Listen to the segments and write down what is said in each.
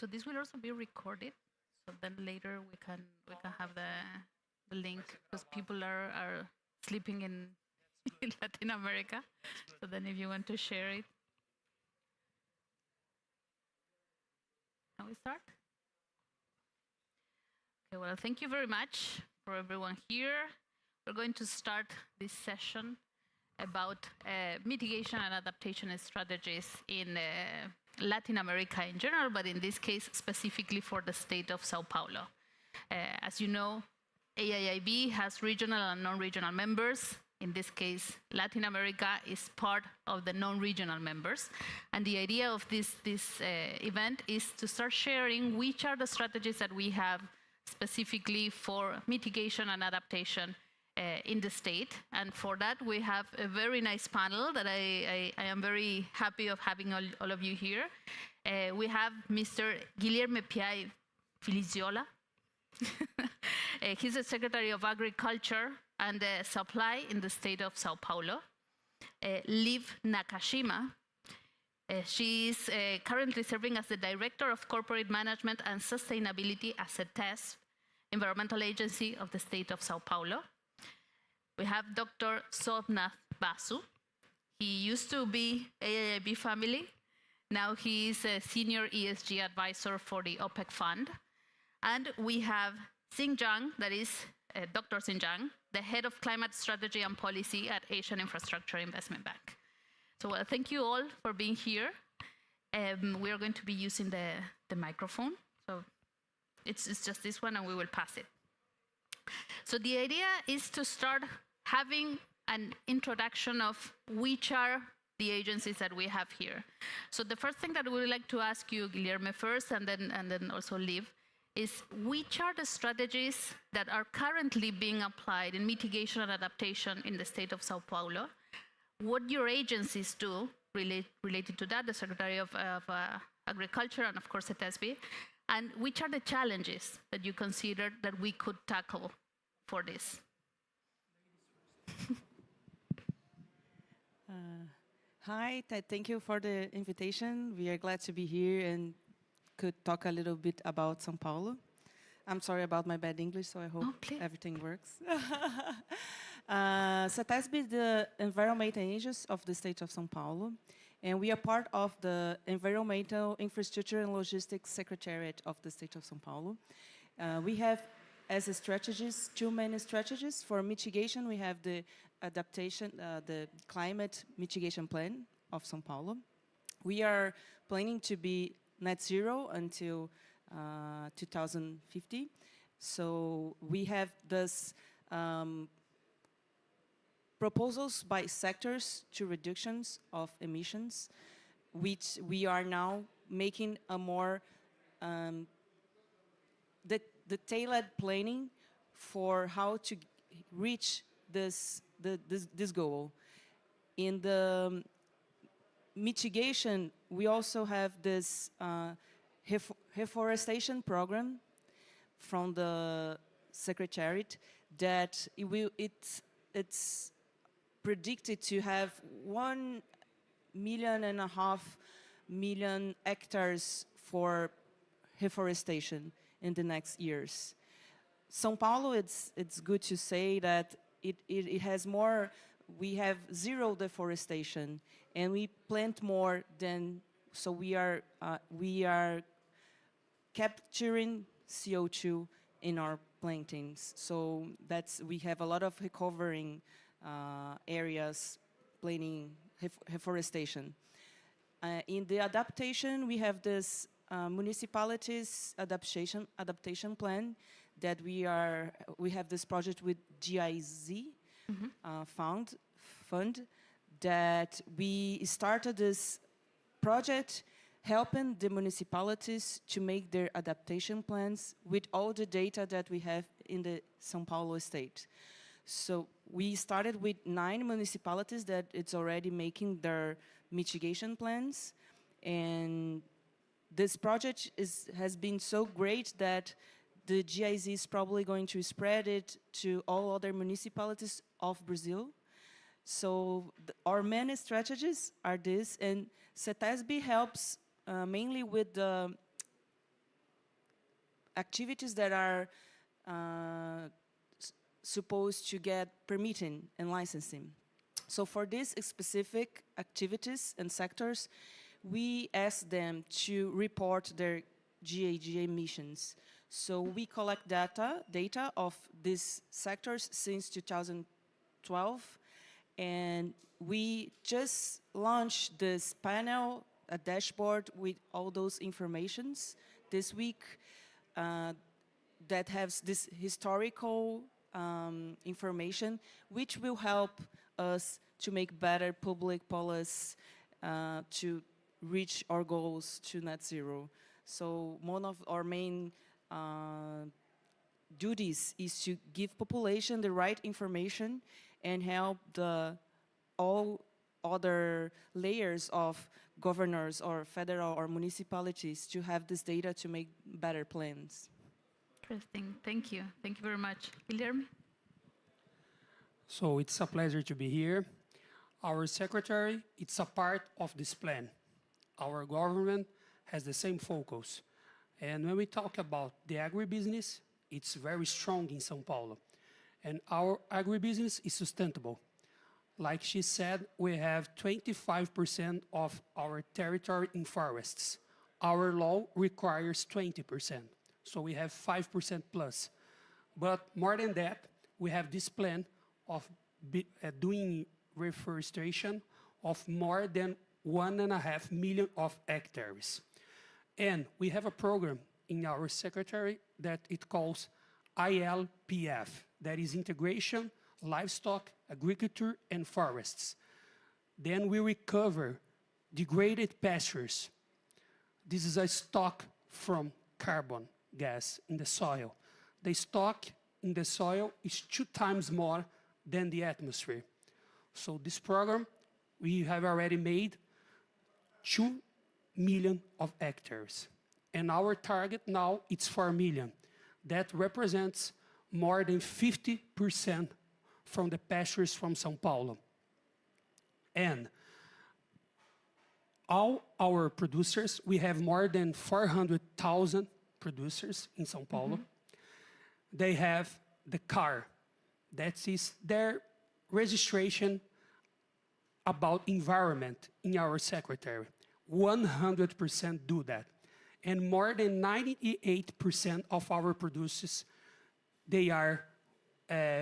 So this will also be recorded. So then later we can have the link because people are sleeping in in Latin America. So then if you want to share it. Can we start? Okay, well, thank you very much for everyone here. We're going to start this session about mitigation and adaptation strategies in Latin America in general, but in this case specifically for the state of Sao Paulo. As you know, AIIB has regional and non-regional members. In this case, Latin America is part of the non-regional members. And the idea of this event is to start sharing which are the strategies that we have specifically for mitigation and adaptation in the state. And for that, we have a very nice panel that I am very happy of having all of you here. We have Mr. Guilherme Piai Filiziola. He's the Secretary of Agriculture and Supply in the state of Sao Paulo. Liv Nakashima. She is currently serving as the Director of Corporate Management and Sustainability at CETES, Environmental Agency of the state of Sao Paulo. We have Dr. Sodnath Basu. He used to be AIIB family. Now he is a Senior ESG Advisor for the OPEC Fund. And we have Xing Zhang, that is Dr. Xing Zhang, the Head of Climate Strategy and Policy at Asian Infrastructure Investment Bank. So thank you all for being here. We are going to be using the microphone. So it's just this one and we will pass it. So the idea is to start having an introduction of which are the agencies that we have here. So the first thing that we would like to ask you, Guilherme, first, and then also Liv, is which are the strategies that are currently being applied in mitigation and adaptation in the state of Sao Paulo? What your agencies do related to that, the Secretary of Agriculture and of course CETESB, and which are the challenges that you consider that we could tackle for this? Hi, thank you for the invitation. We are glad to be here and could talk a little bit about São Paulo. I'm sorry about my bad English, so I hope everything works. CETESB is the environmental agency of the state of São Paulo, and we are part of the Environmental Infrastructure and Logistics Secretariat of the state of São Paulo. We have as a strategies, two main strategies. For mitigation, we have the adaptation, the climate mitigation plan of São Paulo. We are planning to be net zero until 2050. So we have this proposals by sectors to reductions of emissions, which we are now making a more the tailored planning for how to reach this goal. In the mitigation, we also have this reforestation program from the Secretariat that it's predicted to have 1.5 million hectares for reforestation in the next years. São Paulo, it's good to say that it has more. We have zero deforestation, and we plant more than, so we are capturing CO2 in our plantings. So we have a lot of recovering areas planning reforestation. In the adaptation, we have this municipalities adaptation plan that we have this project with GIZ fund that we started this project helping the municipalities to make their adaptation plans with all the data that we have in the São Paulo state. So we started with 9 municipalities that it's already making their mitigation plans, and this project has been so great that the GIZ is probably going to spread it to all other municipalities of Brazil. So our main strategies are this, and CETESB helps mainly with the activities that are supposed to get permitting and licensing. So for these specific activities and sectors, we ask them to report their GHG emissions. So we collect data of these sectors since 2012, and we just launched this panel, a dashboard with all those informations this week that has this historical information, which will help us to make better public policy to reach our goals to net zero. So one of our main duties is to give population the right information and help all other layers of governors or federal or municipalities to have this data to make better plans. Interesting. Thank you. Thank you very much. Guilherme? So it's a pleasure to be here. Our secretary, it's a part of this plan. Our government has the same focus. And when we talk about the agribusiness, it's very strong in São Paulo. And our agribusiness is sustainable. Like she said, we have 25% of our territory in forests. Our law requires 20%, so we have 5% plus. But more than that, we have this plan of doing reforestation of more than 1.5 million of hectares. And we have a program in our secretary that it calls ILPF, that is Integration, Livestock, Agriculture, and Forests. Then we recover degraded pastures. This is a stock from carbon gas in the soil. The stock in the soil is 2 times more than the atmosphere. So this program, we have already made 2 million of hectares. And our target now, it's 4 million. That represents more than 50% from the pastures from São Paulo. And all our producers, we have more than 400,000 producers in São Paulo. They have the car. That is their registration about environment in our secretary. 100% do that. And more than 98% of our producers, they are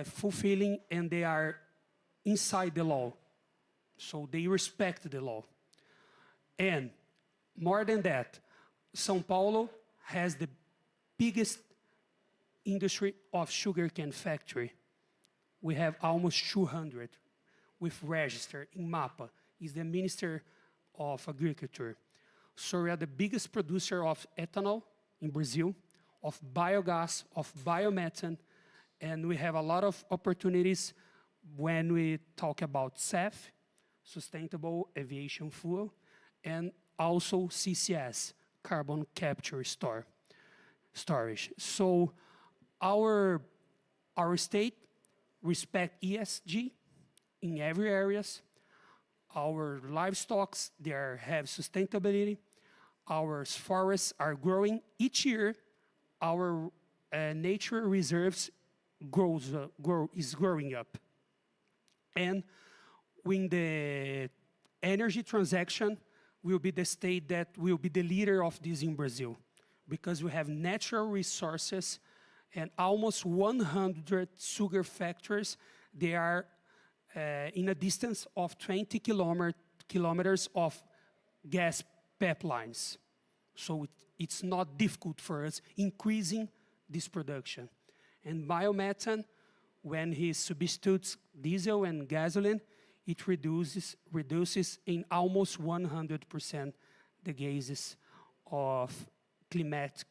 fulfilling and they are inside the law. So they respect the law. And more than that, São Paulo has the biggest industry of sugarcane factory. We have almost 200 with register in MAPA. Is the Minister of Agriculture. So we are the biggest producer of ethanol in Brazil, of biogas, of biomethane, and we have a lot of opportunities when we talk about SAF, Sustainable Aviation Fuel, and also CCS, Carbon Capture Storage. So our state respect ESG in every areas. Our livestock, they have sustainability. Our forests are growing. Each year, our nature reserves is growing up. And when the energy transaction will be the state that will be the leader of this in Brazil, because we have natural resources and almost 100 sugar factories. They are in a distance of 20 kilometers of gas pipelines. So it's not difficult for us increasing this production. And biomethane, when he substitutes diesel and gasoline, it reduces in almost 100% the gases of climatic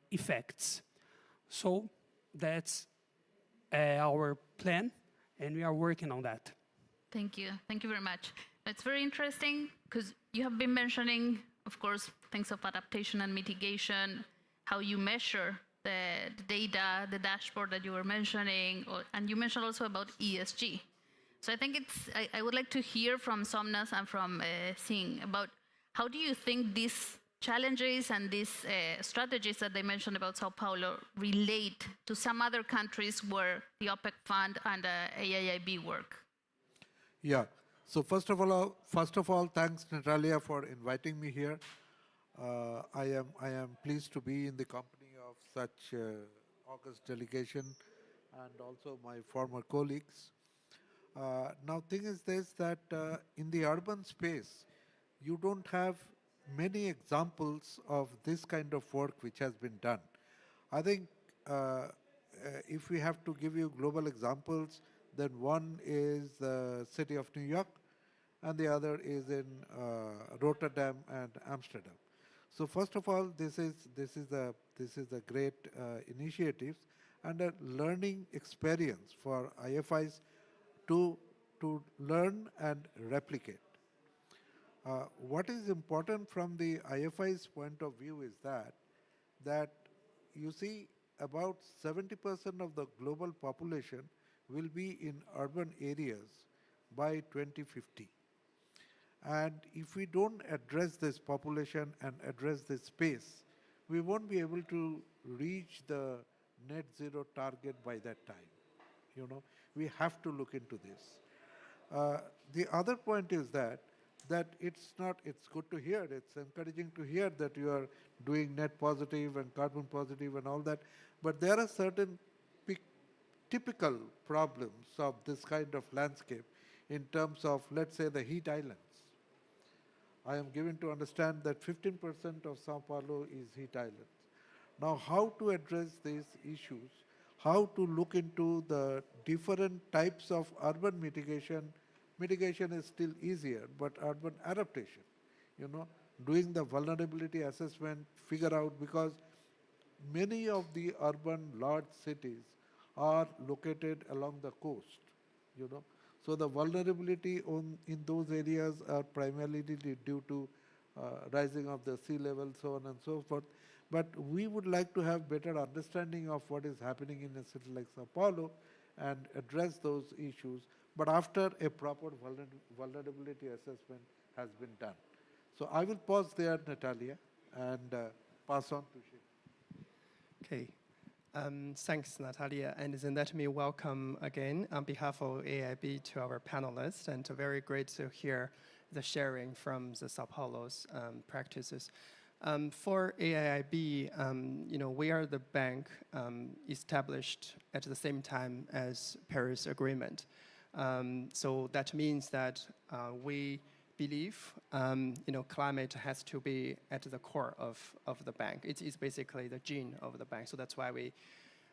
effects. So that's our plan, and we are working on that. Thank you. Thank you very much. It's very interesting because you have been mentioning, of course, things of adaptation and mitigation, how you measure the data, the dashboard that you were mentioning, and you mentioned also about ESG. So I think I would like to hear from Somnas and from Singh about how do you think this challenges and these strategies that they mentioned about Sao Paulo relate to some other countries where the OPEC Fund and AIIB work? Yeah. So first of all, thanks Natalia for inviting me here. I am pleased to be in the company of such august delegation and also my former colleagues. Now, thing is this, that in the urban space, you don't have many examples of this kind of work which has been done. I think if we have to give you global examples, then one is the city of New York, and the other is in Rotterdam and Amsterdam. So first of all, this is a great initiative and a learning experience for IFIs to learn and replicate. What is important from the IFI's point of view is that you see about 70% of the global population will be in urban areas by 2050. And if we don't address this population and address this space, we won't be able to reach the net zero target by that time. You know, we have to look into this. The other point is that it's good to hear, it's encouraging to hear that you are doing net positive and carbon positive and all that, but there are certain typical problems of this kind of landscape in terms of, let's say, the heat islands. I am given to understand that 15% of Sao Paulo is heat islands. Now, how to address these issues, how to look into the different types of urban mitigation. Mitigation is still easier, but urban adaptation, you know, doing the vulnerability assessment, figure out, because many of the urban large cities are located along the coast, you know. So the vulnerability in those areas are primarily due to rising of the sea level, so on and so forth. But we would like to have better understanding of what is happening in a city like Sao Paulo and address those issues, but after a proper vulnerability assessment has been done. So I will pause there, Natalia, and pass on to Shane. Okay. Thanks, Natalia, and then let me welcome again on behalf of AIB to our panelists, and very great to hear the sharing from the Sao Paulo's practices. For AIIB, you know, we are the bank established at the same time as Paris Agreement. So that means that we believe, you know, climate has to be at the core of the bank. It is basically the gene of the bank. So that's why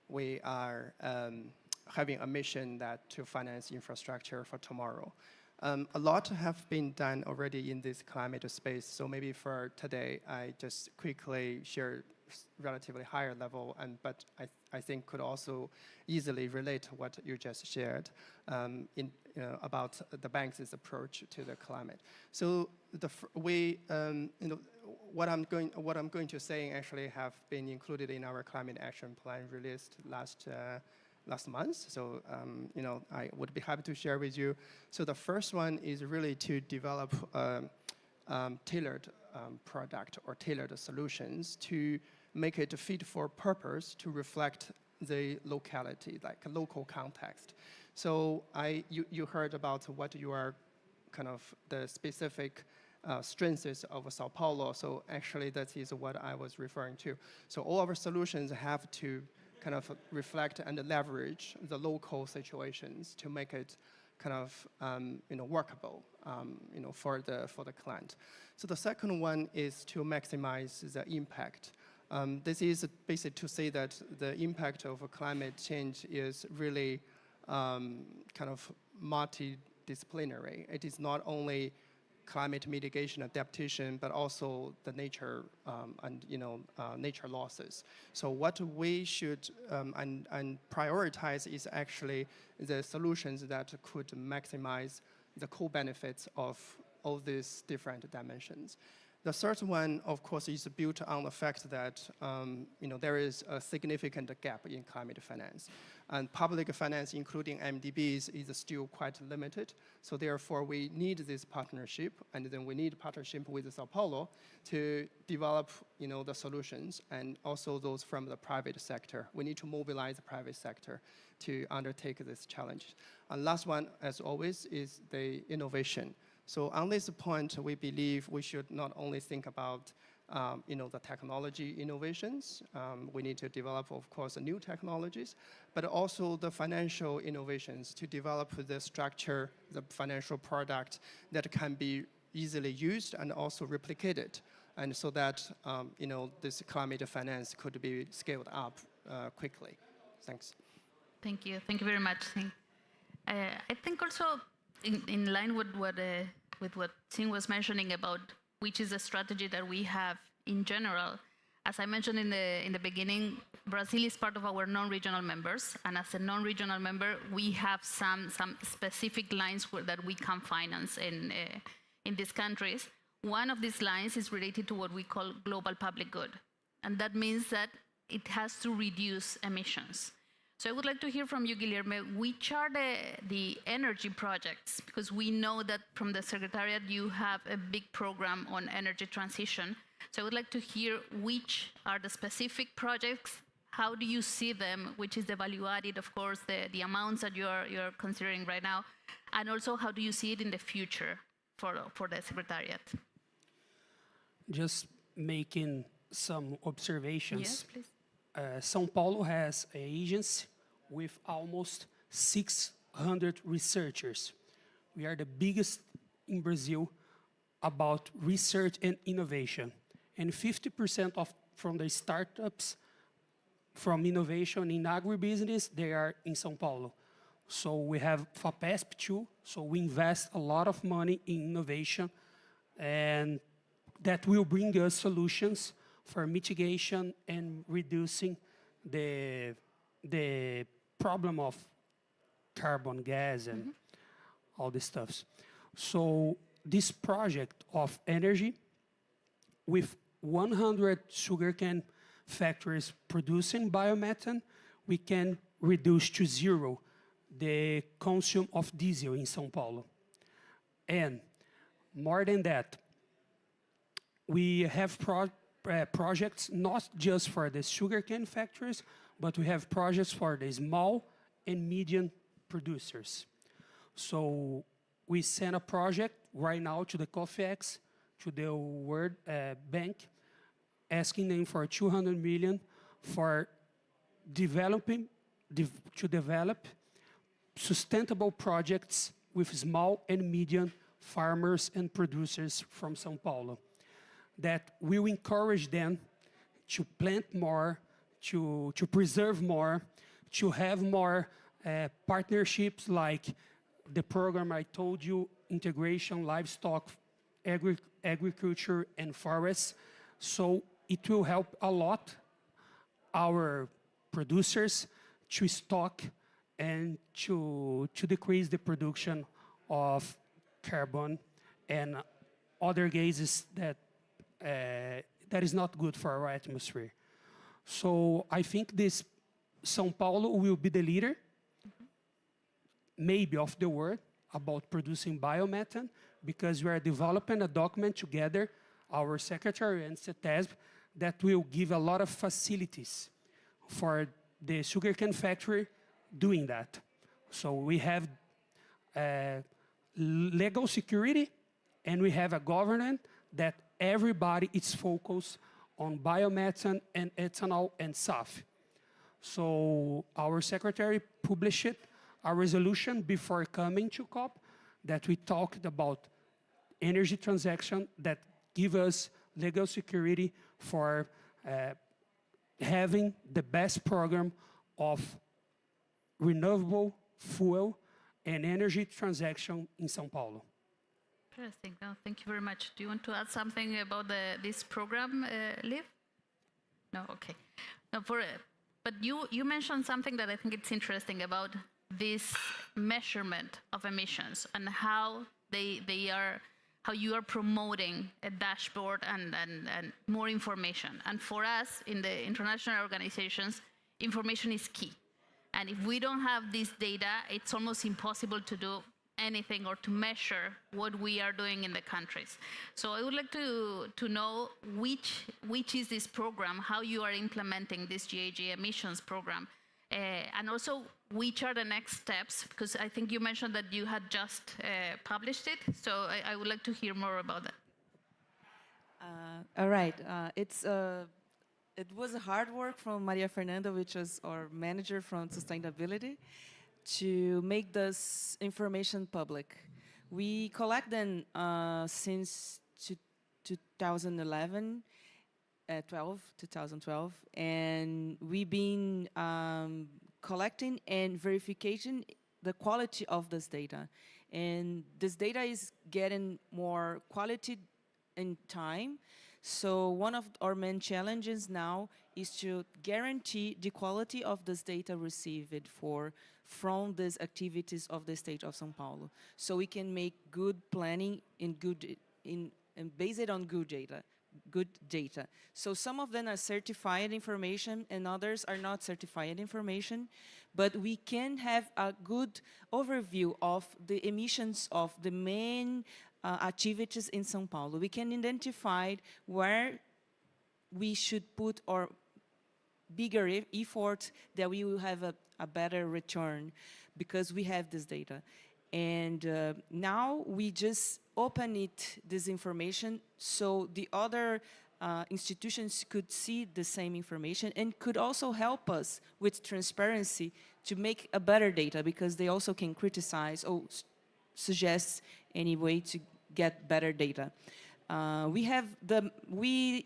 we are having a mission that to finance infrastructure for tomorrow. A lot have been done already in this climate space. So maybe for today, I just quickly share relatively higher level, but I think could also easily relate to what you just shared about the bank's approach to the climate. So you know, what I'm going to say actually have been included in our climate action plan released last month. So you know, I would be happy to share with you. So the first one is really to develop tailored product or tailored solutions to make it fit for purpose to reflect the locality, like a local context. So you heard about what you are kind of the specific strengths of Sao Paulo. So actually that is what I was referring to. So all our solutions have to kind of reflect and leverage the local situations to make it kind of you know, workable, you know, for the client. So the second one is to maximize the impact. This is basically to say that the impact of climate change is really kind of multidisciplinary. It is not only climate mitigation adaptation, but also the nature and you know nature losses. So what we should and prioritize is actually the solutions that could maximize the co-benefits of all these different dimensions. The third one, of course, is built on the fact that there is a significant gap in climate finance. And public finance, including MDBs, is still quite limited. So therefore, we need this partnership, and then we need partnership with Sao Paulo to develop the solutions, and also those from the private sector. We need to mobilize the private sector to undertake this challenge. And last one, as always, is the innovation. So on this point, we believe we should not only think about the technology innovations. We need to develop, of course, new technologies, but also the financial innovations to develop the structure, the financial product that can be easily used and also replicated, and so that this climate finance could be scaled up quickly. Thanks. Thank you. Thank you very much. I think also in line with what Ting was mentioning about which is a strategy that we have in general. As I mentioned in the beginning, Brazil is part of our non-regional members, and as a non-regional member, we have some specific lines that we can finance in these countries. One of these lines is related to what we call global public good, and that means that it has to reduce emissions. So I would like to hear from you, Guilherme, which are the energy projects? Because we know that from the Secretariat you have a big program on energy transition. So I would like to hear which are the specific projects, how do you see them, which is the value added, of course, the amounts that you're considering right now, and also how do you see it in the future for the Secretariat? Just making some observations. Yes, please. São Paulo has an agency with almost 600 researchers. We are the biggest in Brazil about research and innovation. And 50% from the startups from innovation in agribusiness, they are in São Paulo. So we have FAPESP too, so we invest a lot of money in innovation, and that will bring us solutions for mitigation and reducing the problem of carbon gas and all this stuff. So this project of energy with 100 sugarcane factories producing biomethane, we can reduce to zero the consumption of diesel in São Paulo. And more than that, we have projects not just for the sugarcane factories, but we have projects for the small and medium producers. So we sent a project right now to the COFEX, to the World Bank, asking them for 200 million for to develop sustainable projects with small and medium farmers and producers from São Paulo that will encourage them to plant more, to preserve more, to have more partnerships like the program I told you, integration, livestock, agriculture, and forests. So it will help a lot our producers to stock and to decrease the production of carbon and other gases that is not good for our atmosphere. So I think this São Paulo will be the leader, maybe of the world, about producing biomethane, because we are developing a document together, our secretary and CETESB, that will give a lot of facilities for the sugarcane factory doing that. So we have legal security, and we have a government that everybody is focused on biomethane and ethanol and SAF. So our secretary published a resolution before coming to COP that we talked about energy transaction that give us legal security for having the best program of renewable fuel and energy transaction in São Paulo. Interesting. No, thank you very much. Do you want to add something about this program, Liv? No, okay. No, but you mentioned something that I think it's interesting about this measurement of emissions and how they are how you are promoting a dashboard and more information. And for us in the international organizations, information is key. And if we don't have this data, it's almost impossible to do anything or to measure what we are doing in the countries. So I would like to know which is this program, how you are implementing this GHG emissions program, and also which are the next steps, because I think you mentioned that you had just published it. So I would like to hear more about that. All right. It was a hard work from Maria Fernanda, which was our manager from sustainability, to make this information public. We collect them since 2011, 2012, and we've been collecting and verifying the quality of this data. And this data is getting more quality in time. So one of our main challenges now is to guarantee the quality of this data received from these activities of the state of São Paulo. So we can make good planning and base it on good data. So some of them are certified information and others are not certified information, but we can have a good overview of the emissions of the main activities in São Paulo. We can identify where we should put our bigger effort that we will have a better return because we have this data. And now we just open this information so the other institutions could see the same information and could also help us with transparency to make a better data, because they also can criticize or suggest any way to get better data. We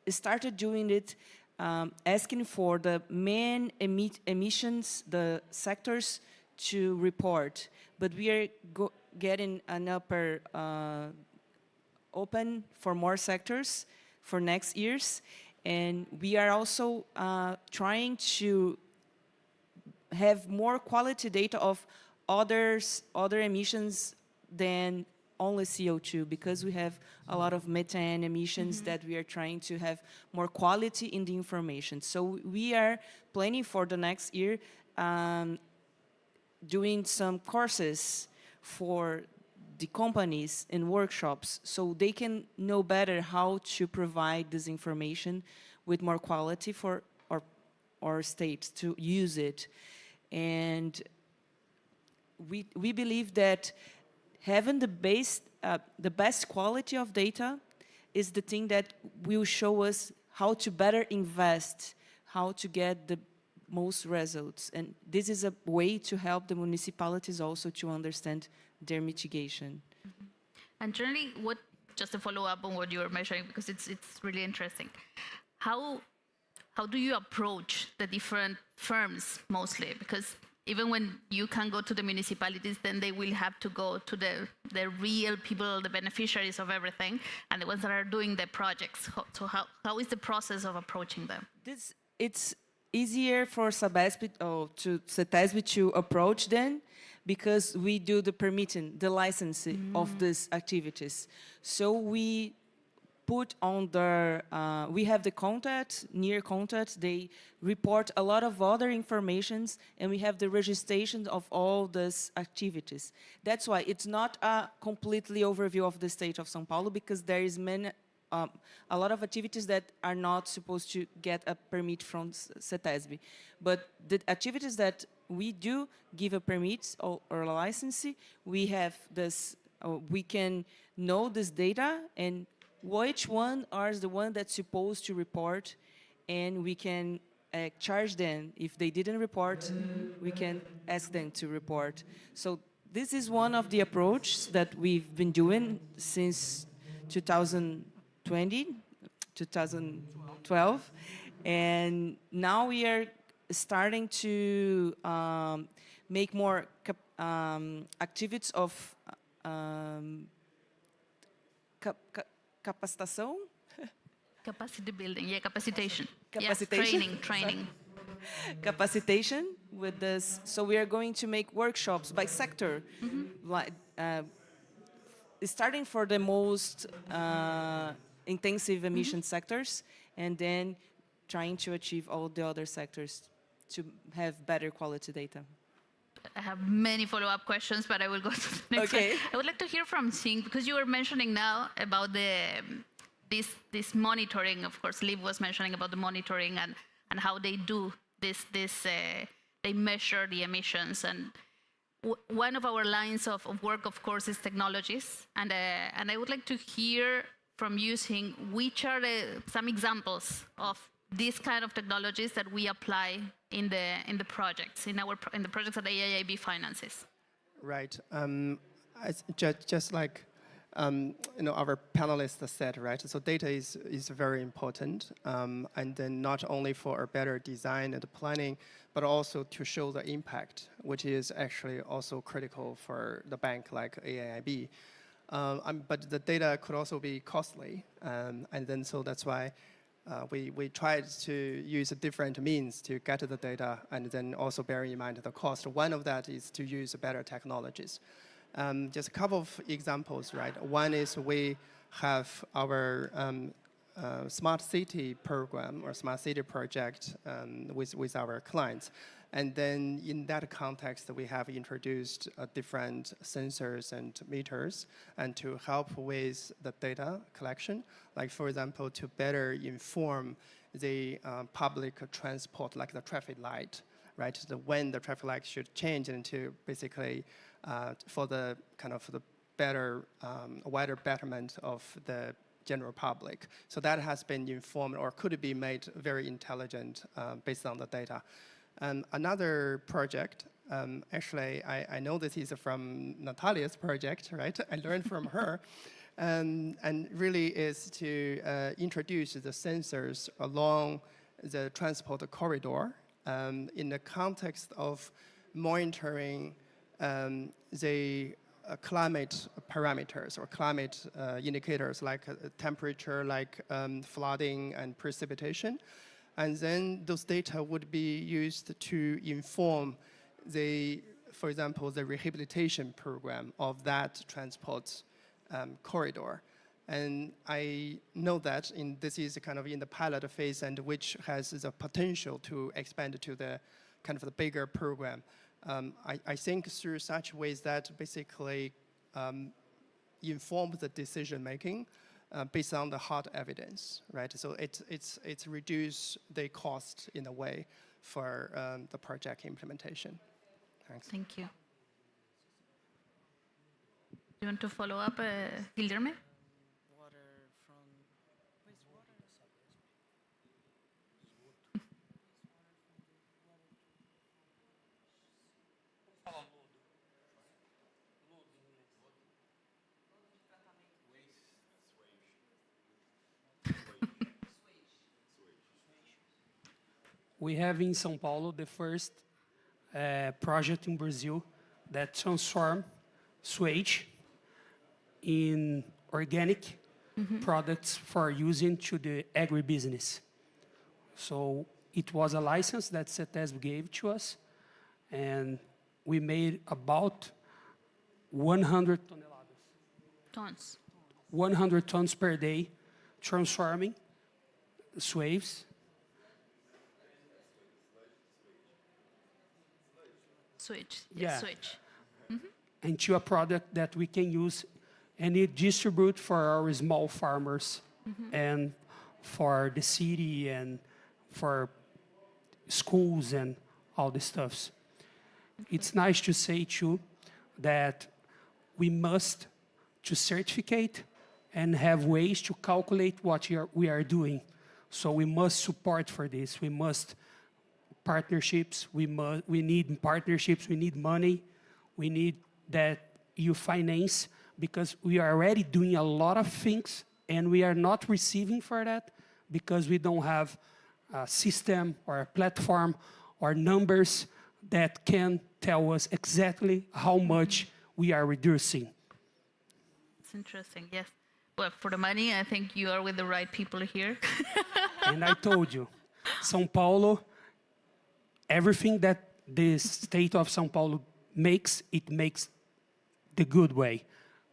started doing it asking for the main emissions, the sectors to report, but we are getting an upper open for more sectors for next years, and we are also trying to have more quality data of other emissions than only CO2, because we have a lot of methane emissions that we are trying to have more quality in the information. So we are planning for the next year doing some courses for the companies and workshops so they can know better how to provide this information with more quality for our states to use it. And we believe that having the best quality of data is the thing that will show us how to better invest, how to get the most results. And this is a way to help the municipalities also to understand their mitigation. And generally, just to follow up on what you were mentioning, because it's really interesting, how do you approach the different firms mostly? Because even when you can go to the municipalities, then they will have to go to the real people, the beneficiaries of everything, and the ones that are doing the projects. So how is the process of approaching them? It's easier for CETESB to approach them, because we do the permitting, the licensing of these activities. So we put on we have the contact, near contact, they report a lot of other informations, and we have the registration of all these activities. That's why it's not a completely overview of the state of São Paulo, because there is a lot of activities that are not supposed to get a permit from CETESB. But the activities that we do give a permit or a license, we have this, we can know this data and which one are the one that's supposed to report, and we can charge them. If they didn't report, we can ask them to report. So this is one of the approaches that we've been doing since 2012, and now we are starting to make more activities of capacitação? Capacity building, yeah, capacitation. Capacitation? Yeah, training. Capacitation with this. So we are going to make workshops by sector, like starting for the most intensive emission sectors, and then trying to achieve all the other sectors to have better quality data. I have many follow-up questions, but I will go to the next Okay. one. I would like to hear from Sing, because you were mentioning now about this monitoring. Of course, Liv was mentioning about the monitoring and how they do this. They measure the emissions, and one of our lines of work, of course, is technologies. And I would like to hear from you, Sing, which are some examples of these kind of technologies that we apply in the projects, in the projects that the AIIB finances. Right. Just like our panelists said, right? So data is very important, and then not only for a better design and planning, but also to show the impact, which is actually also critical for the bank like AIIB. But the data could also be costly, and then so that's why we tried to use different means to get the data, and then also bearing in mind the cost. One of that is to use better technologies. Just a couple of examples, right? One is we have our smart city program or smart city project with our clients. And then in that context, we have introduced different sensors and meters and to help with the data collection. Like, for example, to better inform the public transport, like the traffic light, right? When the traffic light should change, and to basically for the kind of the better, wider betterment of the general public. So that has been informed or could be made very intelligent based on the data. And another project, actually, I know this is from Natalia's project, right? I learned from her. And really is to introduce the sensors along the transport corridor in the context of monitoring the climate parameters or climate indicators like temperature, like flooding and precipitation. And then those data would be used to inform for example, the rehabilitation program of that transport corridor. And I know that this is kind of in the pilot phase, and which has the potential to expand to the kind of the bigger program. I think through such ways that basically inform the decision making based on the hard evidence, right? So it's reduce the cost in a way for the project implementation. Thanks. Thank you. Do you want to follow up, Guilherme? We have in São Paulo the first project in Brazil that transforms sewage in organic products for using to the Agri Business. So it was a license that CETESB gave to us, and we made about 100 Tons. 100 tons per day, transforming swaves. Switch. Yeah. Switch. Into a product that we can use and it distribute for our small farmers and for the city and for schools and all the stuffs. It's nice to say too that we must to certificate and have ways to calculate what we are doing. So we must support for this. We must partnerships. We need partnerships. We need money. We need that you finance, because we are already doing a lot of things and we are not receiving for that because we don't have a system or a platform or numbers that can tell us exactly how much we are reducing. It's interesting, yes. Well, for the money, I think you are with the right people here. And I told you, São Paulo, everything that the state of São Paulo makes, it makes the good way.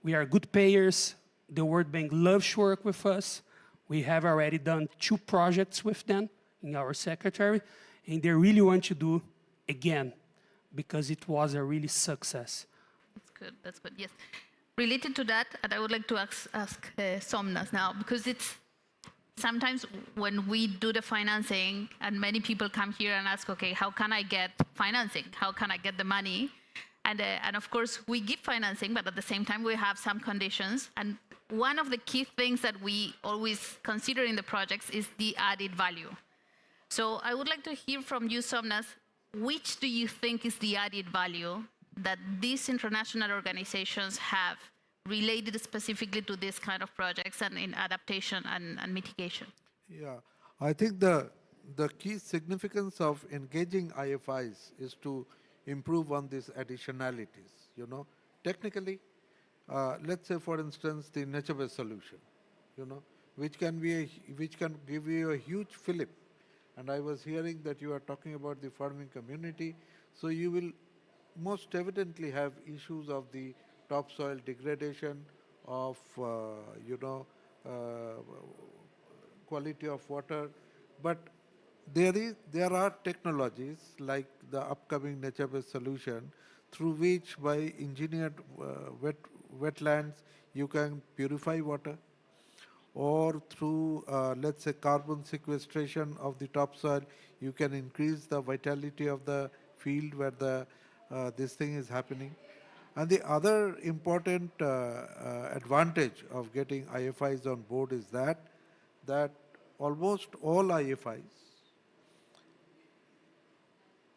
We are good payers. The World Bank loves to work with us. We have already done 2 projects with them in our secretary, and they really want to do again because it was a really success. That's good, yes. Related to that, and I would like to ask Somnas now, because it's sometimes when we do the financing and many people come here and ask, okay, how can I get financing? How can I get the money? And of course, we give financing, but at the same time, we have some conditions. And one of the key things that we always consider in the projects is the added value. So I would like to hear from you, Somnas, which do you think is the added value that these international organizations have related specifically to this kind of projects and in adaptation and mitigation? Yeah, I think the key significance of engaging IFIs is to improve on these additionalities. You know, technically, let's say for instance the nature-based solution, you know, which can give you a huge fillip. And I was hearing that you are talking about the farming community, so you will most evidently have issues of the topsoil degradation, of quality of water, but there are technologies like the upcoming nature-based solution through which by engineered wetlands you can purify water, or through let's say carbon sequestration of the topsoil you can increase the vitality of the field where the this thing is happening. And the other important advantage of getting IFIs on board is that almost all IFIs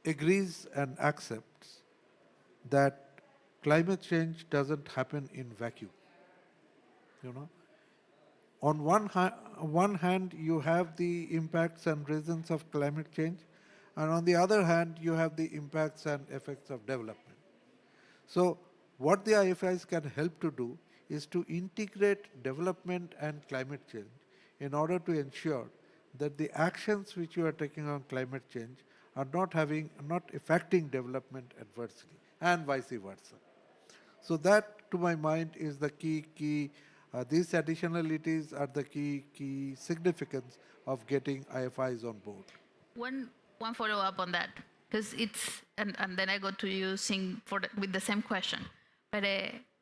agrees and accepts that climate change doesn't happen in vacuum. You know, on one hand you have the impacts and reasons of climate change, and on the other hand you have the impacts and effects of development. So what the IFIs can help to do is to integrate development and climate change in order to ensure that the actions which you are taking on climate change are not affecting development adversely, and vice versa. So that, to my mind, is the key. These additionalities are the key significance of getting IFIs on board. One follow-up on that, because it's, and then I go to you, Singh, with the same question. But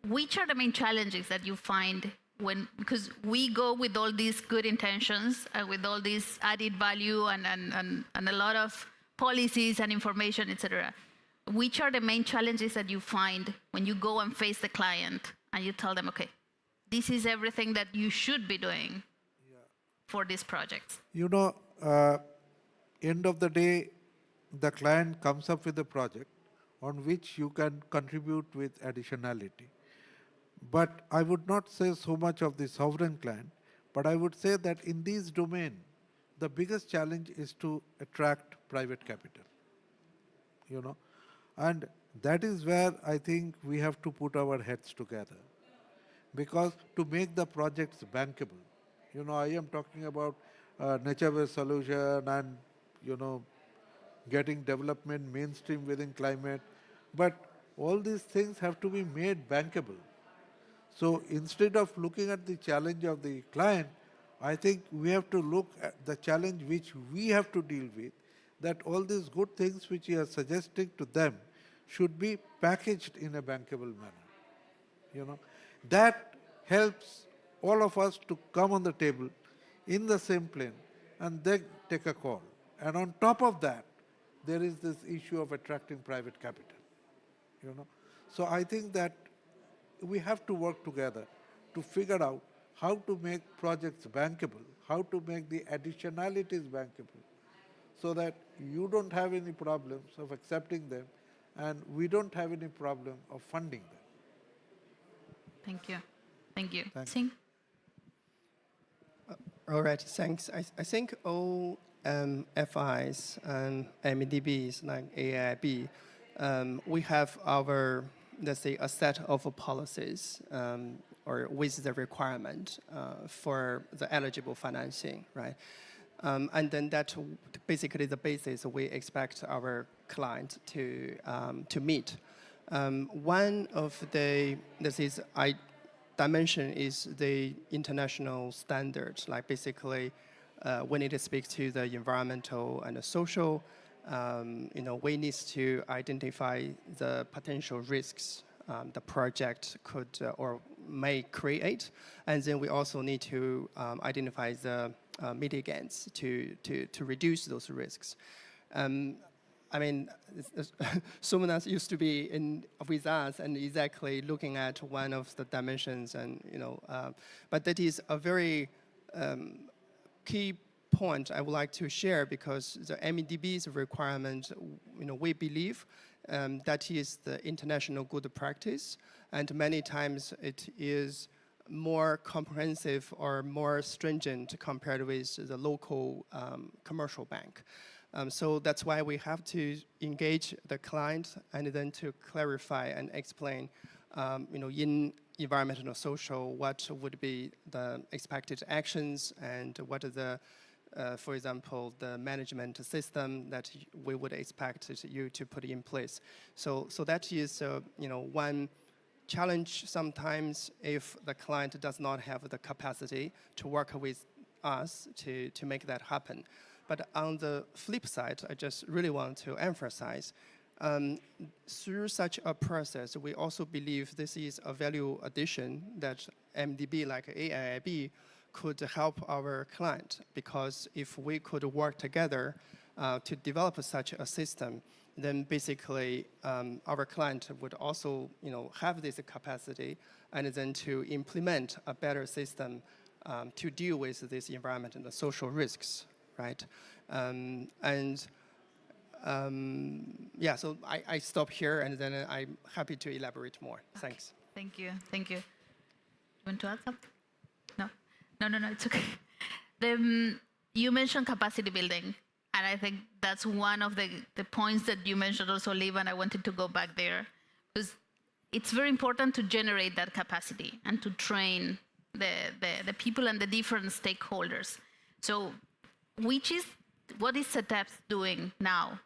which are the main challenges that you find because we go with all these good intentions and with all this added value and a lot of policies and information, etc. Which are the main challenges that you find when you go and face the client and you tell them, okay, this is everything that you should be doing for these projects? You know, end of the day, the client comes up with a project on which you can contribute with additionality. But I would not say so much of the sovereign client, but I would say that in this domain, the biggest challenge is to attract private capital, you know, and that is where I think we have to put our heads together, because to make the projects bankable, you know, I am talking about nature-based solution and, you know, getting development mainstream within climate, but all these things have to be made bankable. So instead of looking at the challenge of the client, I think we have to look at the challenge which we have to deal with, that all these good things which we are suggesting to them should be packaged in a bankable manner. You know, that helps all of us to come on the table in the same plane and then take a call. And on top of that, there is this issue of attracting private capital. You know, so I think that we have to work together to figure out how to make projects bankable, how to make the additionalities bankable, so that you don't have any problems of accepting them and we don't have any problem of funding them. Thank you. Thank you. Thanks. Singh? All right, thanks. I think all FIs and MEDBs like AIB, we have our, let's say, a set of policies or with the requirement for the eligible financing, right? And then that basically the basis we expect our client to meet. One of the, this is dimension is the international standards. Like basically, we need to speak to the environmental and the social. We need to identify the potential risks the project could or may create, and then we also need to identify the mitigants to reduce those risks. I mean, Sumana used to be with us and exactly looking at one of the dimensions, and but that is a very key point I would like to share, because the MEDB's requirement, we believe that is the international good practice, and many times it is more comprehensive or more stringent compared with the local commercial bank. So that's why we have to engage the client and then to clarify and explain, in environmental and social, what would be the expected actions and what are the, for example, the management system that we would expect you to put in place. So that is, one challenge sometimes if the client does not have the capacity to work with us to make that happen. But on the flip side, I just really want to emphasize, through such a process, we also believe this is a value addition that MDB like AIIB could help our client, because if we could work together to develop such a system, then basically our client would also have this capacity and then to implement a better system to deal with these environmental and social risks. Right, yeah. So I stop here, and then I'm happy to elaborate more. Okay. Thanks. Thank you. Thank you. You want to add something? No. It's okay. You mentioned capacity building, and I think that's one of the points that you mentioned also, Liv, and I wanted to go back there, because it's very important to generate that capacity and to train the people and the different stakeholders. So, what is SETEP doing now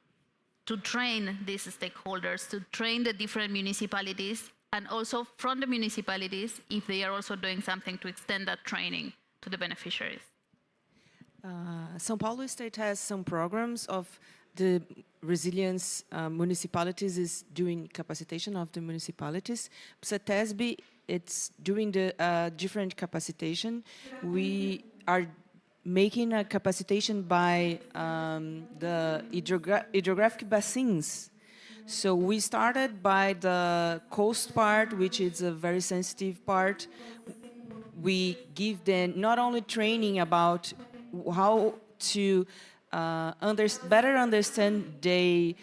to train these stakeholders, to train the different municipalities, and also from the municipalities, if they are also doing something to extend that training to the beneficiaries? São Paulo State has some programs of the resilience municipalities is doing capacitation of the municipalities. SETESB, it's doing the different capacitation. We are making a capacitation by the hydrographic basins. So we started by the coast part, which is a very sensitive part. We give them not only training about how to better understand the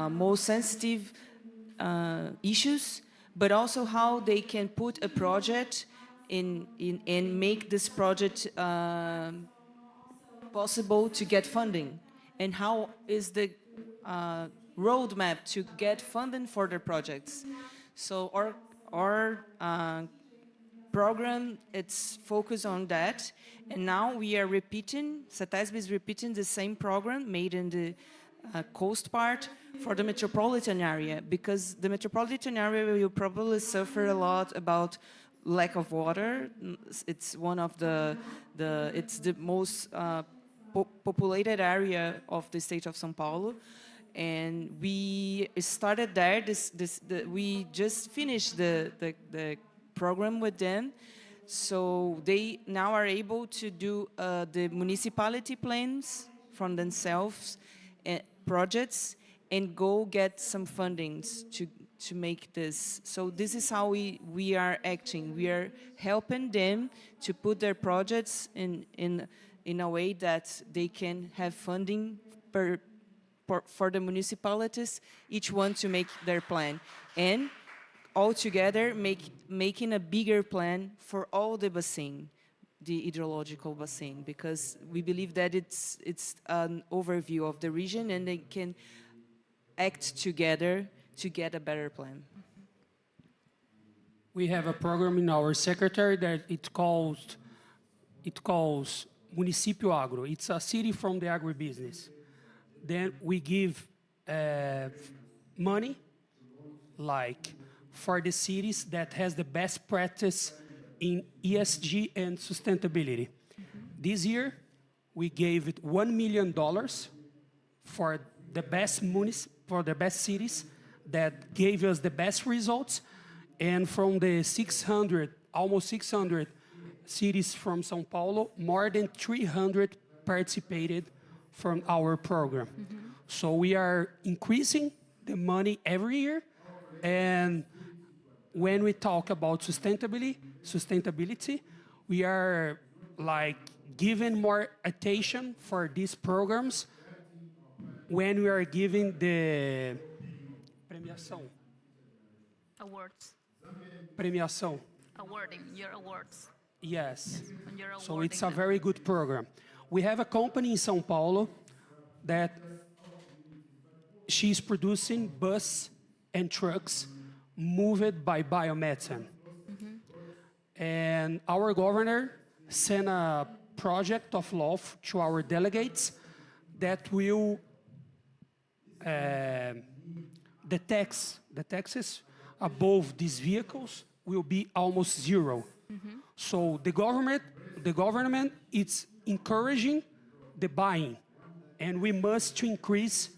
most sensitive issues, but also how they can put a project in and make this project possible to get funding, and how is the roadmap to get funding for their projects. So our program, it's focused on that, and now we are repeating, SETESB is repeating the same program made in the coast part for the metropolitan area, because the metropolitan area will probably suffer a lot about lack of water. It's one of it's the most populated area of the state of São Paulo, and we started there. We just finished the program with them, so they now are able to do the municipality plans from themselves, projects, and go get some fundings to make this. So this is how we are acting. We are helping them to put their projects in a way that they can have funding for the municipalities, each one to make their plan, and all together making a bigger plan for all the basin, the hydrological basin, because we believe that it's an overview of the region, and they can act together to get a better plan. We have a program in our secretary that it calls Município Agro. It's a city from the Agri Business. Then we give money, like for the cities that has the best practice in ESG and sustainability. This year, we gave it $1 million for the best for the best cities that gave us the best results. And from the 600, almost 600 cities from São Paulo, more than 300 participated from our program. So we are increasing the money every year. And when we talk about sustainability, we are like giving more attention for these programs when we are giving the premiação. Premiação. Awarding your awards. Yes. When you're So it's a awarding them. very good program. We have a company in São Paulo that she's producing bus and trucks moved by biomethane. And our governor sent a project of law to our delegates that will the taxes above these vehicles will be almost zero. So the government is encouraging the buying, and we must increase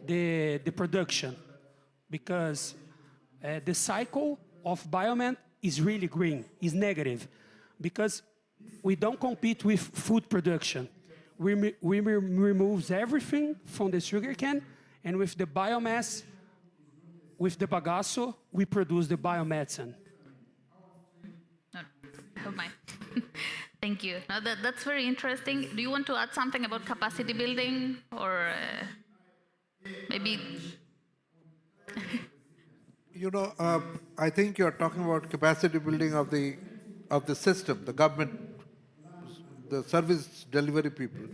the production because the cycle of biomass is really green, is negative, because we don't compete with food production. We remove everything from the sugarcane, and with the biomass, with the bagaço, we produce the biomethane. No, hold my. Thank you. Now that's very interesting. Do you want to add something about capacity building, or maybe? You know, I think you're talking about capacity building of the system, the government, the service delivery people.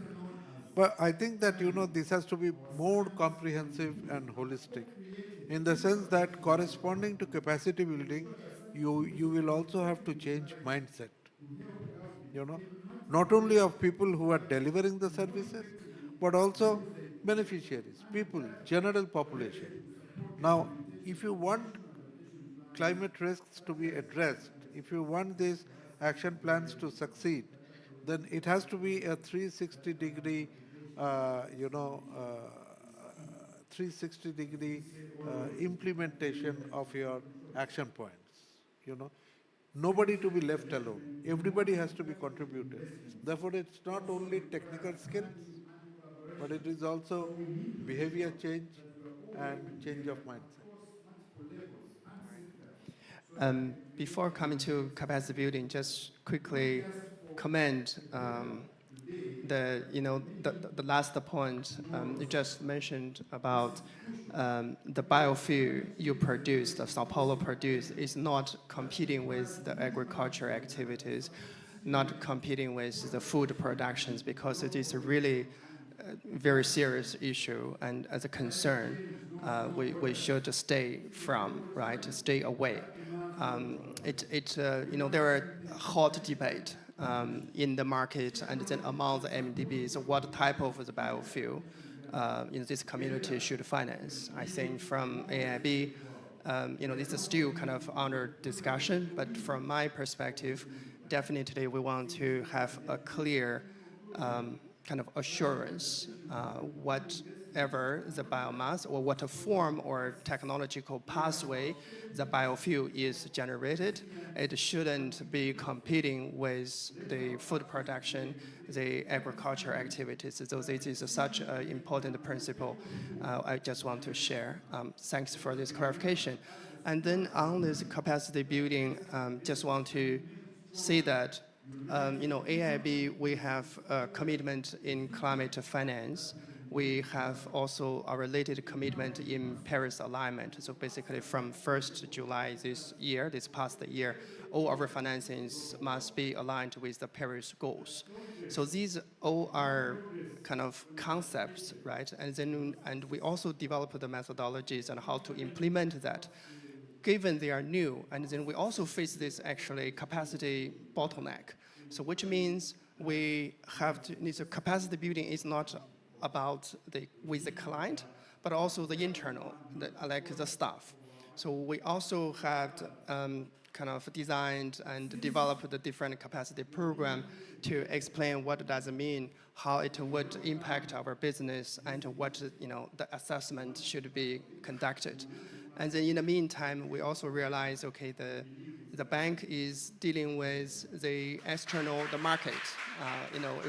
But I think that, you know, this has to be more comprehensive and holistic, in the sense that corresponding to capacity building, you will also have to change mindset. You know, not only of people who are delivering the services, but also beneficiaries, people, general population. Now, if you want climate risks to be addressed, if you want these action plans to succeed, then it has to be a 360-degree, 360-degree implementation of your action points. You know, nobody to be left alone. Everybody has to be contributed. Therefore, it's not only technical skills, but it is also behavior change and change of mindset. Before coming to capacity building, just quickly comment the last point you just mentioned about the biofuel you produced, Sao Paulo produced, is not competing with the agriculture activities, not competing with the food productions, because it is a really very serious issue, and as a concern, we should stay from, right, stay away. There are hot debate in the market and then among the MDBs what type of the biofuel this community should finance. I think from AIB, this is still kind of under discussion, but from my perspective, definitely we want to have a clear kind of assurance whatever the biomass or what form or technological pathway the biofuel is generated, it shouldn't be competing with the food production, the agriculture activities. So this is such an important principle I just want to share. Thanks for this clarification. And then on this capacity building, just want to say that AIB, we have a commitment in climate finance. We have also a related commitment in Paris alignment. So basically from 1st July this past year, all our financings must be aligned with the Paris goals. So these all are kind of concepts, right? And we also develop the methodologies and how to implement that, given they are new. And then we also face this actually capacity bottleneck. So which means we have to, this capacity building is not about with the client, but also the internal, like the staff. So we also have kind of designed and developed the different capacity program to explain what does it mean, how it would impact our business, and what the assessment should be conducted. And then in the meantime, we also realize, okay, the bank is dealing with the external, the market.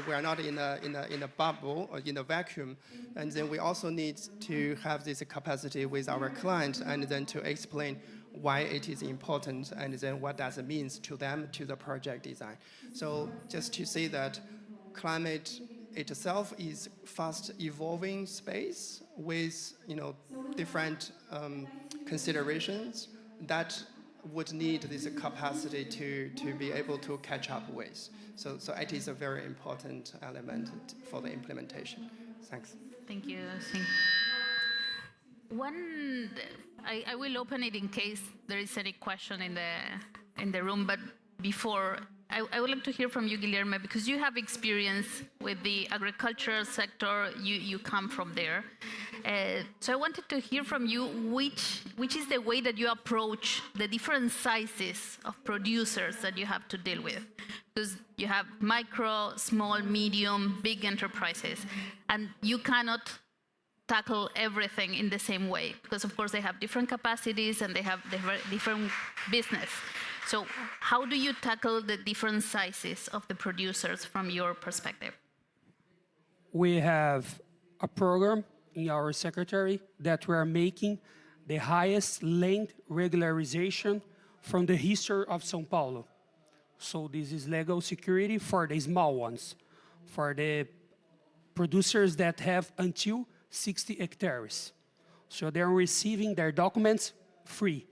We are not in a bubble or in a vacuum. And then we also need to have this capacity with our client and then to explain why it is important and then what does it mean to them, to the project design. So just to say that climate itself is fast evolving space with different considerations that would need this capacity to be able to catch up with. So it is a very important element for the implementation. Thanks. Thank you. I will open it in case there is any question in the room, but before, I would like to hear from you, Guilherme, because you have experience with the agricultural sector, you come from there. So I wanted to hear from you which is the way that you approach the different sizes of producers that you have to deal with. Because you have micro, small, medium, big enterprises, and you cannot tackle everything in the same way, because of course they have different capacities and they have different business. So how do you tackle the different sizes of the producers from your perspective? We have a program in our secretary that we are making the highest land regularization from the history of São Paulo. So this is legal security for the small ones, for the producers that have until 60 hectares. So they're receiving their documents free.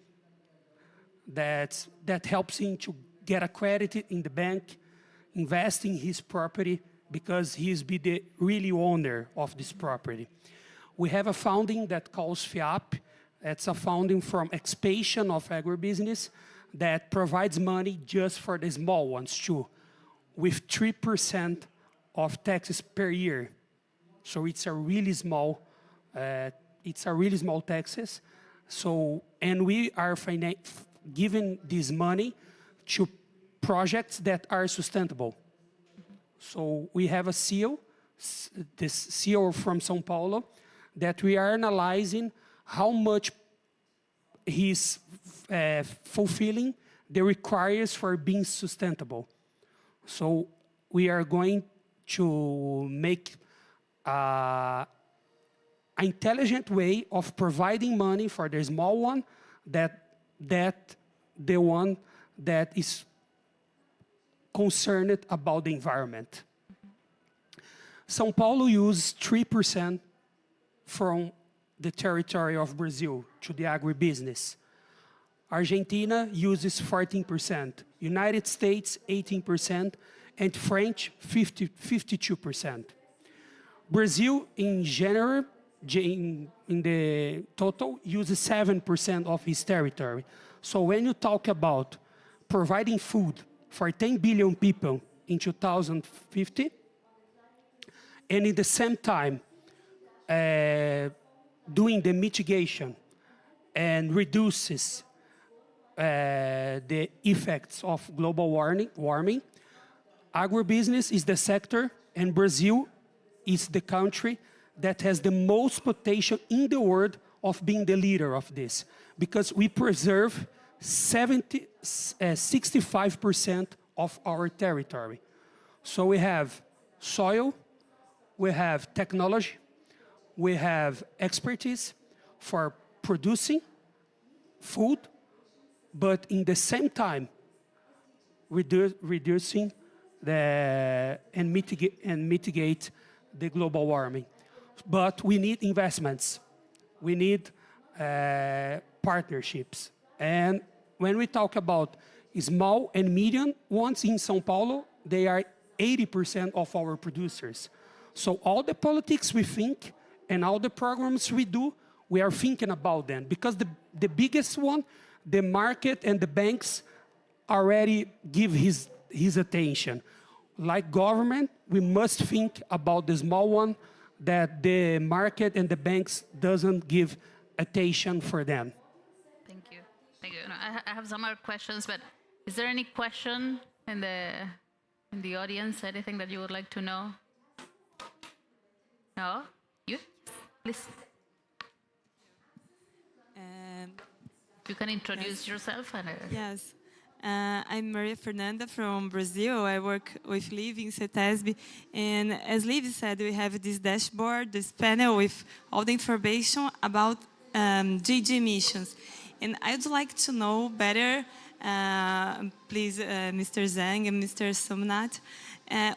That helps him to get accredited in the bank, invest in his property, because he's be the really owner of this property. We have a funding that calls FIAP. It's a funding from Expansion of Agri Business that provides money just for the small ones too, with 3% of taxes per year. So it's a really small taxes. So, and we are giving this money to projects that are sustainable. So we have a seal, this seal from São Paulo, that we are analyzing how much he's fulfilling the requirements for being sustainable. So we are going to make an intelligent way of providing money for the small one that the one that is concerned about the environment. São Paulo uses 3% from the territory of Brazil to the agribusiness. Argentina uses 14%, United States 18%, and French 52%. Brazil in general, in the total, uses 7% of his territory. So when you talk about providing food for 10 billion people in 2050, and at the same time doing the mitigation and reduces the effects of global warming, agribusiness is the sector, and Brazil is the country that has the most potential in the world of being the leader of this, because we preserve 65% of our territory. So we have soil, we have technology, we have expertise for producing food, but in the same time, reducing and mitigate the global warming. But we need investments. We need partnerships. And when we talk about small and medium ones in São Paulo, they are 80% of our producers. So all the politics we think and all the programs we do, we are thinking about them. Because the biggest one, the market and the banks already give his attention. Like government, we must think about the small one that the market and the banks doesn't give attention for them. Thank you. Thank you. No, I have some other questions, but is there any question in the audience? Anything that you would like to know? No? You? Please. You can introduce yourself. And, Yes. I'm Maria Fernanda from Brazil. I work with Liv in CETESB. And as Liv said, we have this dashboard, this panel with all the information about GHG emissions. And I'd like to know better, please, Mr. Zhang and Mr. Somnath,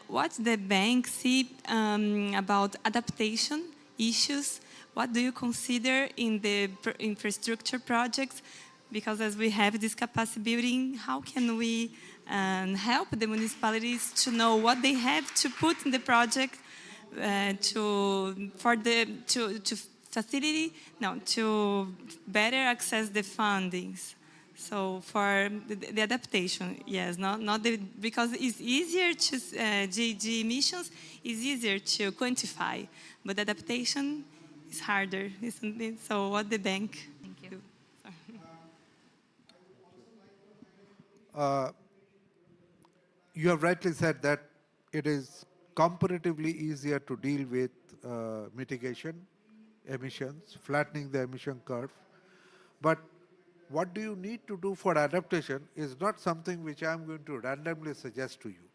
what the bank see about adaptation issues. What do you consider in the infrastructure projects? Because as we have this capacity building, how can we help the municipalities to know what they have to put in the project to better access the fundings? So for the adaptation, yes, not because it's easier to GHG emissions is easier to quantify, but adaptation is harder, isn't it? So what the bank do? You have rightly said that it is comparatively easier to deal with mitigation, emissions, flattening the emission curve. But what do you need to do for adaptation is not something which I am going to randomly suggest to you.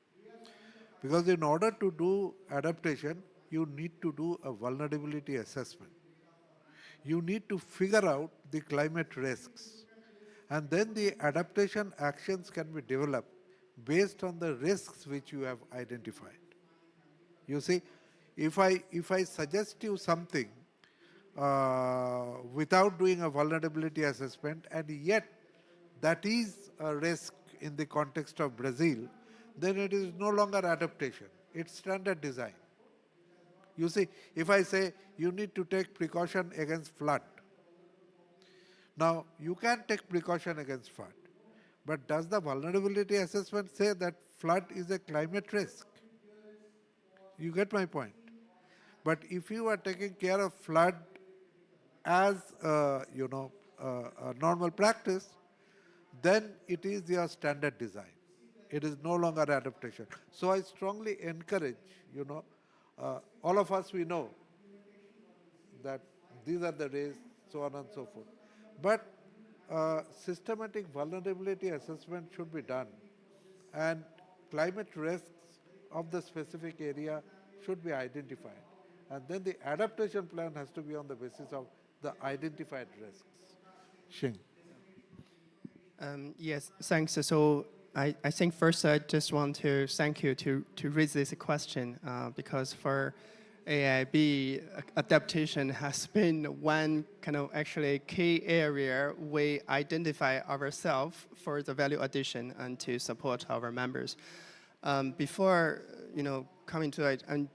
Because in order to do adaptation, you need to do a vulnerability assessment. You need to figure out the climate risks. And then the adaptation actions can be developed based on the risks which you have identified. You see, if I suggest you something without doing a vulnerability assessment, and yet that is a risk in the context of Brazil, then it is no longer adaptation, it's standard design. You see, if I say you need to take precaution against flood, now you can take precaution against flood, but does the vulnerability assessment say that flood is a climate risk? You get my point. But if you are taking care of flood as a normal practice, then it is your standard design. It is no longer adaptation. So I strongly encourage, all of us, we know that these are the risks, so on and so forth. But systematic vulnerability assessment should be done, and climate risks of the specific area should be identified. And then the adaptation plan has to be on the basis of the identified risks. Xing. Yes, thanks. So I think first I just want to thank you to raise this question because for AIB, adaptation has been one kind of actually key area we identify ourselves for the value addition and to support our members. Before coming to it, and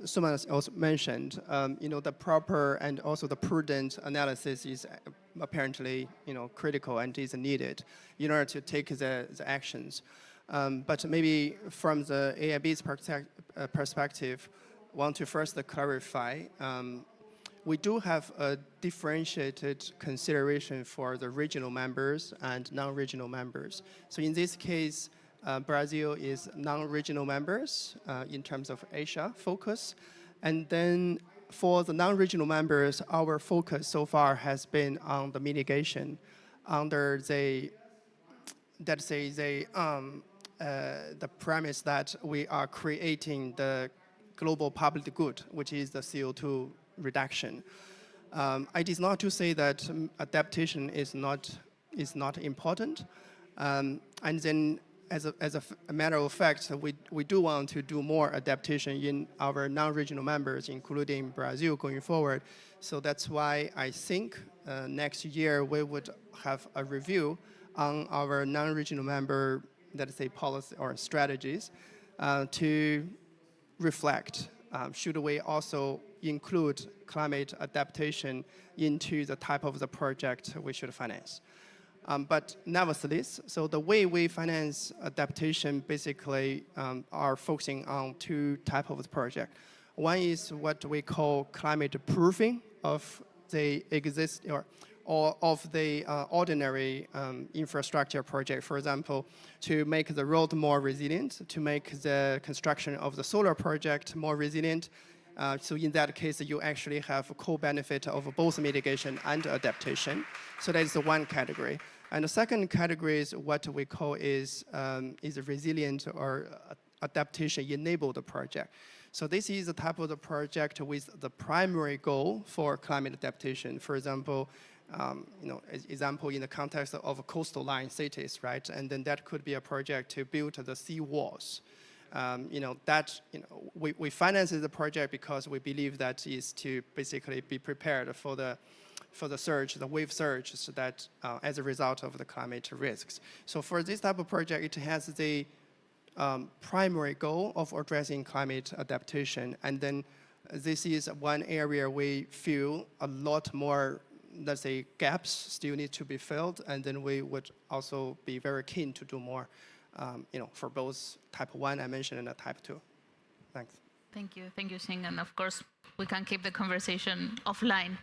someone has also mentioned, the proper and also the prudent analysis is apparently critical and is needed in order to take the actions. But maybe from the AIB's perspective, want to first clarify, we do have a differentiated consideration for the regional members and non-regional members. So in this case, Brazil is non-regional members in terms of Asia focus. And then for the non-regional members, our focus so far has been on the mitigation under the premise that we are creating the global public good, which is the CO2 reduction. It is not to say that adaptation is not important. And then as a matter of fact, we do want to do more adaptation in our non-regional members, including Brazil going forward. So that's why I think next year we would have a review on our non-regional member, let's say, policy or strategies to reflect, should we also include climate adaptation into the type of the project we should finance. But nevertheless, so the way we finance adaptation basically are focusing on two types of project. One is what we call climate proofing of the of the ordinary infrastructure project, for example, to make the road more resilient, to make the construction of the solar project more resilient. So in that case, you actually have a co-benefit of both mitigation and adaptation. So that is the one category. And the second category is what we call is resilient or adaptation-enabled project. So this is the type of the project with the primary goal for climate adaptation. For example, example in the context of coastal line cities, right? And then that could be a project to build the sea walls. We finance the project because we believe that is to basically be prepared for the surge, the wave surge, so that as a result of the climate risks. So for this type of project, it has the primary goal of addressing climate adaptation. And then this is one area we feel a lot more, let's say, gaps still need to be filled. And then we would also be very keen to do more, for both type 1 I mentioned and the type 2. Thanks. Thank you, Singh. And of course, we can keep the conversation offline.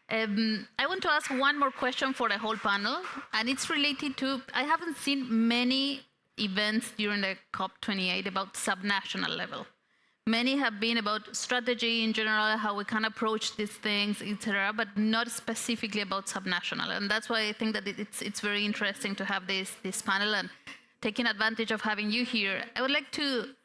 I want to ask one more question for the whole panel, and it's related to, I haven't seen many events during the COP28 about subnational level. Many have been about strategy in general, how we can approach these things, etc., but not specifically about subnational. And that's why I think that it's very interesting to have this panel, and taking advantage of having you here, I would like to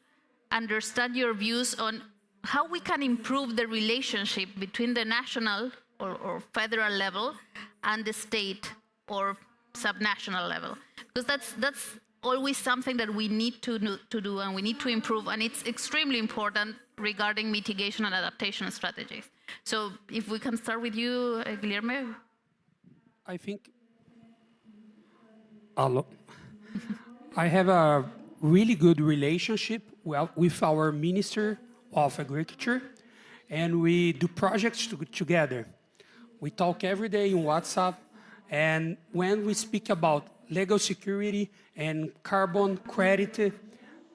understand your views on how we can improve the relationship between the national or federal level and the state or subnational level. Because that's always something that we need to do and we need to improve, and it's extremely important regarding mitigation and adaptation strategies. So if we can start with you, Guilherme. I think I have a really good relationship with our Minister of Agriculture, and we do projects together. We talk every day in WhatsApp, and when we speak about legal security and carbon credit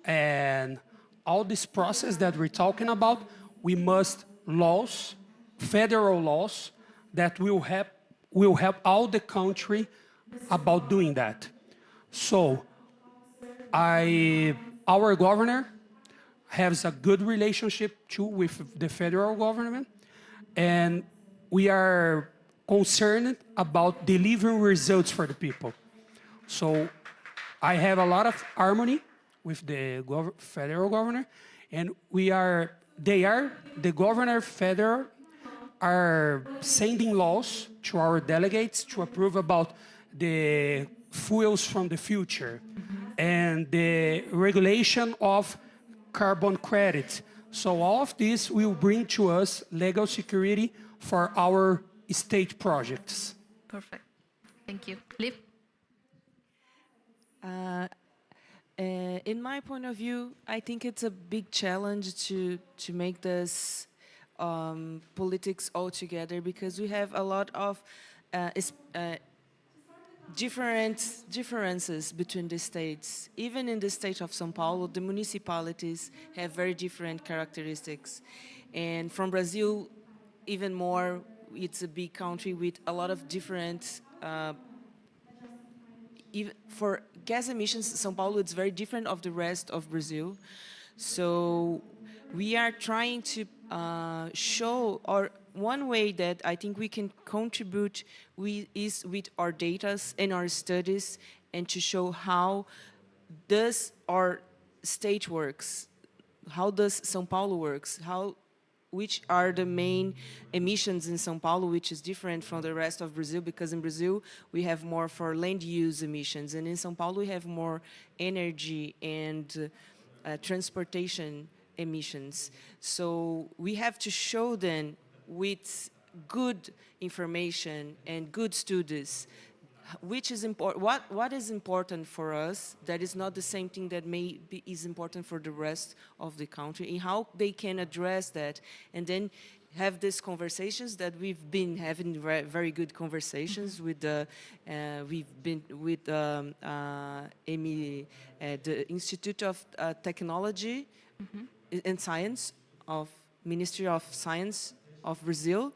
and all this process that we're talking about, we must laws, federal laws, that will help all the country about doing that. So our governor has a good relationship too with the federal government, and we are concerned about delivering results for the people. So I have a lot of harmony with the federal governor, and the governor federal are sending laws to our delegates to approve about the fuels from the future and the regulation of carbon credits. So all of this will bring to us legal security for our state projects. Perfect. Thank you. Liv? In my point of view, I think it's a big challenge to make this politics all together, because we have a lot of differences between the states. Even in the state of São Paulo, the municipalities have very different characteristics. And from Brazil, even more, it's a big country with a lot of different even for gas emissions, São Paulo is very different of the rest of Brazil. So we are trying to show, or one way that I think we can contribute is with our data and our studies, and to show how does our state works, how does São Paulo works, which are the main emissions in São Paulo, which is different from the rest of Brazil, because in Brazil we have more for land use emissions, and in São Paulo we have more energy and transportation emissions. So we have to show them with good information and good studies which is important, what is important for us that is not the same thing that is important for the rest of the country, and how they can address that, and then have these conversations that we've been having very good conversations with the Institute of Technology and Science of Ministry of Science of Brazil.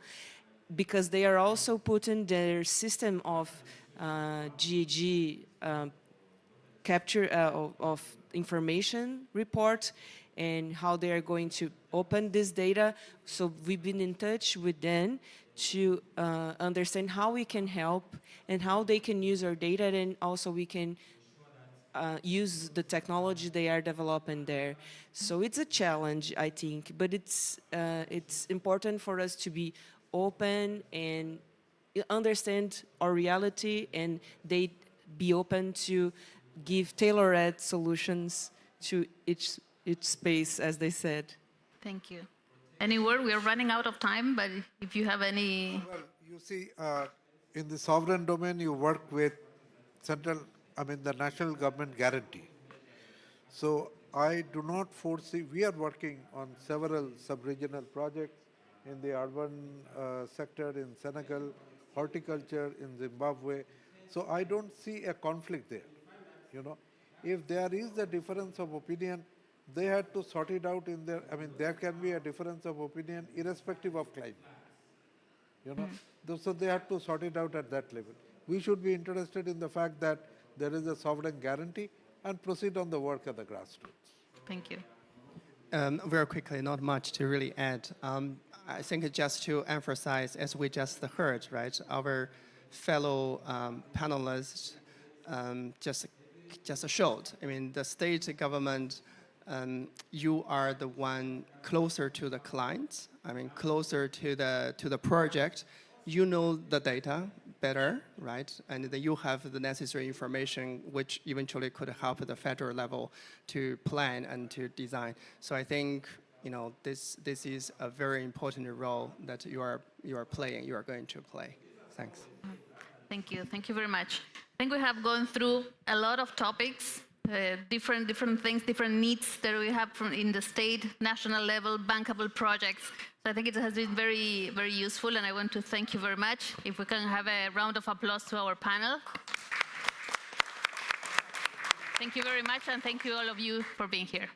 because they are also putting their system of GHG capture of information report and how they are going to open this data. So we've been in touch with them to understand how we can help and how they can use our data, and also we can use the technology they are developing there. So it's a challenge, I think, but it's important for us to be open and understand our reality, and they be open to give tailored solutions to each space, as they said. Thank you. Any word? We are running out of time, but if you have any... Well, you see, in the sovereign domain, you work with the national government guarantee. So I do not foresee, we are working on several sub-regional projects in the urban sector in Senegal, horticulture in Zimbabwe. So I don't see a conflict there, you know. If there is a difference of opinion, they had to sort it out in their, there can be a difference of opinion irrespective of climate, you know. So they have to sort it out at that level. We should be interested in the fact that there is a sovereign guarantee and proceed on the work at the grassroots. Thank you. Very quickly, not much to really add. I think just to emphasize, as we just heard, right, our fellow panelists just showed. The state government, you are the one closer to the clients. Closer to the project. You know the data better, right? And then you have the necessary information, which eventually could help at the federal level to plan and to design. So I think this is a very important role that you are playing. You are going to play. Thanks. Thank you. Thank you very much. I think we have gone through a lot of topics, different things, different needs that we have in the state, national level, bankable projects. So I think it has been very, very useful, and I want to thank you very much. If we can have a round of applause to our panel. Thank you very much, and thank you all of you for being here.